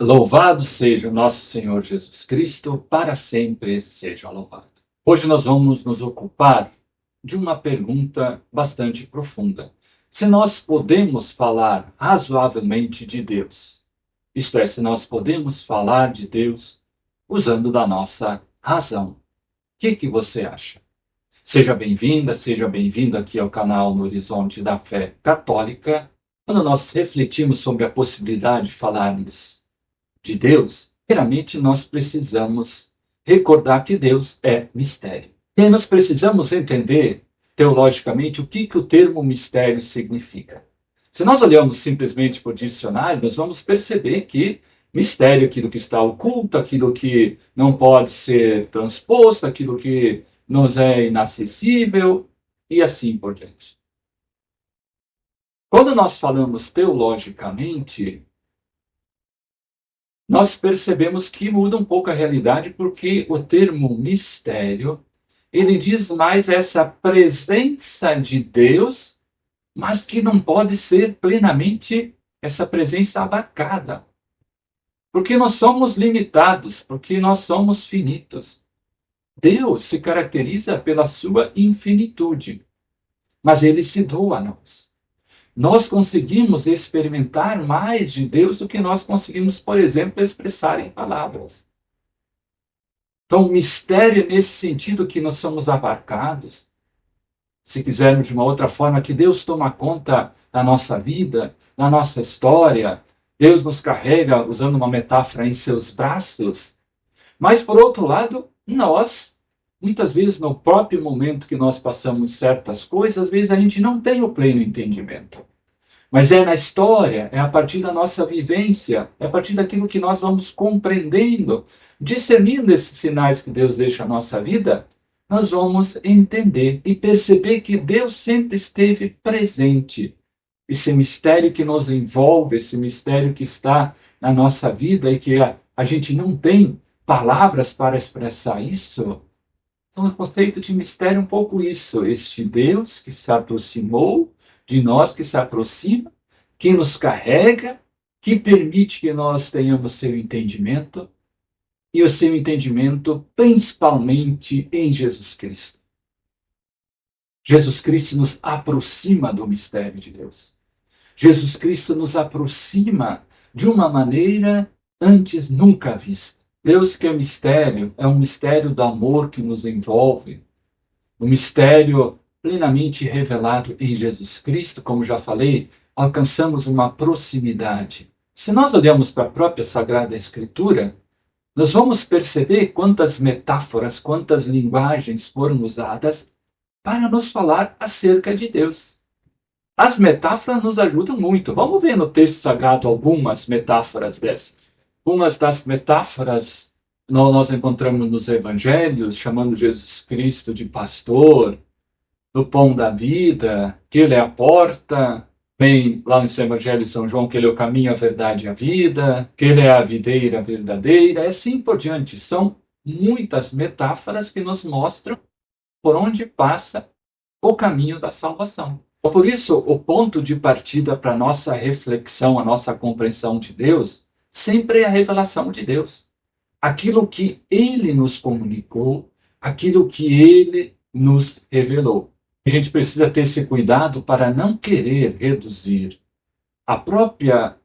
Louvado seja o nosso Senhor Jesus Cristo, para sempre seja louvado. Hoje nós vamos nos ocupar de uma pergunta bastante profunda. Se nós podemos falar razoavelmente de Deus, isto é, se nós podemos falar de Deus usando da nossa razão. O que você acha? Seja bem-vinda, seja bem-vindo aqui ao canal No Horizonte da Fé Católica, quando nós refletimos sobre a possibilidade de falarmos de Deus, primeiramente nós precisamos recordar que Deus é mistério. E aí nós precisamos entender, teologicamente, o que o termo mistério significa. Se nós olhamos simplesmente por dicionário, nós vamos perceber que mistério é aquilo que está oculto, aquilo que não pode ser transposto, aquilo que nos é inacessível, e assim por diante. Quando nós falamos teologicamente, nós percebemos que muda um pouco a realidade, porque o termo mistério, ele diz mais essa presença de Deus, mas que não pode ser plenamente essa presença abarcada. Porque nós somos limitados, porque nós somos finitos. Deus se caracteriza pela sua infinitude, mas ele se doa a nós. Nós conseguimos experimentar mais de Deus do que nós conseguimos, por exemplo, expressar em palavras. Então, mistério nesse sentido que nós somos abarcados, se quisermos de uma outra forma, que Deus toma conta da nossa vida, da nossa história, Deus nos carrega, usando uma metáfora, em seus braços. Mas, por outro lado, nós, muitas vezes, no próprio momento que nós passamos certas coisas, às vezes a gente não tem o pleno entendimento. Mas é na história, é a partir da nossa vivência, é a partir daquilo que nós vamos compreendendo, discernindo esses sinais que Deus deixa na nossa vida, nós vamos entender e perceber que Deus sempre esteve presente. Esse mistério que nos envolve, esse mistério que está na nossa vida e que a gente não tem palavras para expressar isso. Então, o conceito de mistério é um pouco isso, este Deus que se aproximou de nós, que se aproxima, que nos carrega, que permite que nós tenhamos seu entendimento, e o seu entendimento principalmente em Jesus Cristo. Jesus Cristo nos aproxima do mistério de Deus. Jesus Cristo nos aproxima de uma maneira antes nunca vista. Deus que é um mistério do amor que nos envolve, um mistério plenamente revelado em Jesus Cristo, como já falei, alcançamos uma proximidade. Se nós olhamos para a própria Sagrada Escritura, nós vamos perceber quantas metáforas, quantas linguagens foram usadas para nos falar acerca de Deus. As metáforas nos ajudam muito. Vamos ver no texto sagrado algumas metáforas dessas. Umas das metáforas nós encontramos nos evangelhos, chamando Jesus Cristo de pastor, do pão da vida, que ele é a porta. Bem, lá no seu evangelho de São João, que ele é o caminho, a verdade e a vida, que ele é a videira verdadeira, e assim por diante. São muitas metáforas que nos mostram por onde passa o caminho da salvação. Por isso, o ponto de partida para a nossa reflexão, a nossa compreensão de Deus, sempre é a revelação de Deus. Aquilo que ele nos comunicou, aquilo que ele nos revelou. A gente precisa ter esse cuidado para não querer reduzir a própria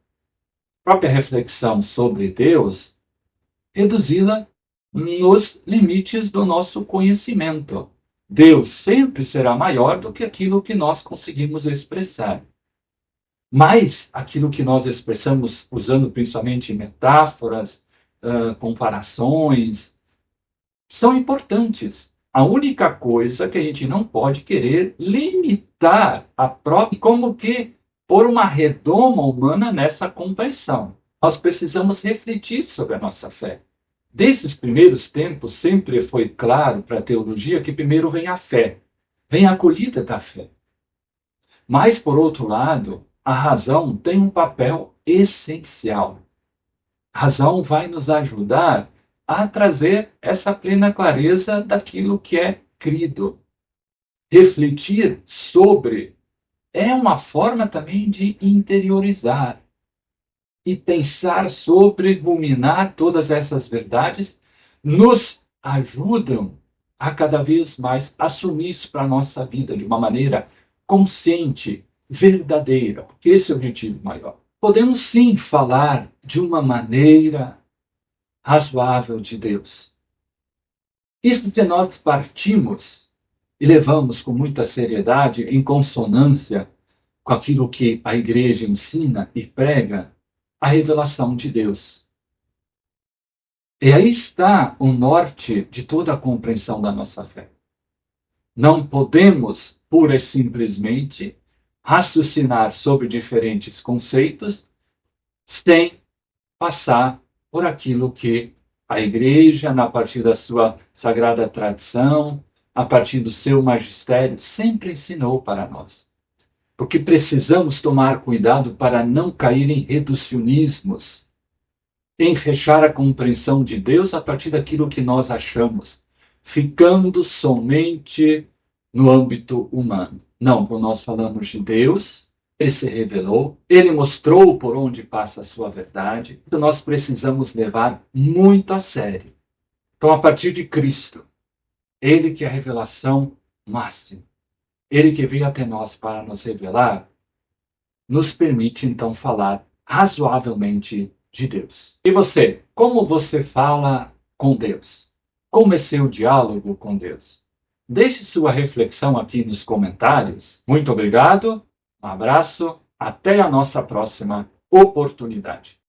reflexão sobre Deus, reduzi-la nos limites do nosso conhecimento. Deus sempre será maior do que aquilo que nós conseguimos expressar. Mas aquilo que nós expressamos usando principalmente metáforas, comparações, são importantes. A única coisa que a gente não pode querer limitar a própria, como que pôr uma redoma humana nessa compreensão. Nós precisamos refletir sobre a nossa fé. Desde os primeiros tempos, sempre foi claro para a teologia que primeiro vem a fé, vem a acolhida da fé. Mas, por outro lado, a razão tem um papel essencial. A razão vai nos ajudar a trazer essa plena clareza daquilo que é crido. Refletir sobre é uma forma também de interiorizar. e pensar sobre, ruminar todas essas verdades, nos ajudam a cada vez mais assumir isso para a nossa vida de uma maneira consciente, verdadeira, porque esse é o objetivo maior. Podemos sim falar de uma maneira razoável de Deus. Isso que nós partimos e levamos com muita seriedade, em consonância com aquilo que a igreja ensina e prega, a revelação de Deus. E aí está o norte de toda a compreensão da nossa fé. Não podemos, pura e simplesmente, raciocinar sobre diferentes conceitos sem passar por aquilo que a igreja, a partir da sua sagrada tradição, a partir do seu magistério, sempre ensinou para nós. Porque precisamos tomar cuidado para não cair em reducionismos, em fechar a compreensão de Deus a partir daquilo que nós achamos, ficando somente no âmbito humano. Não, quando nós falamos de Deus, ele se revelou, ele mostrou por onde passa a sua verdade, então nós precisamos levar muito a sério. Então, a partir de Cristo, ele que é a revelação máxima, ele que veio até nós para nos revelar, nos permite então falar razoavelmente de Deus. E você, como você fala com Deus? Como é seu diálogo com Deus? Deixe sua reflexão aqui nos comentários. Muito obrigado, um abraço, até a nossa próxima oportunidade.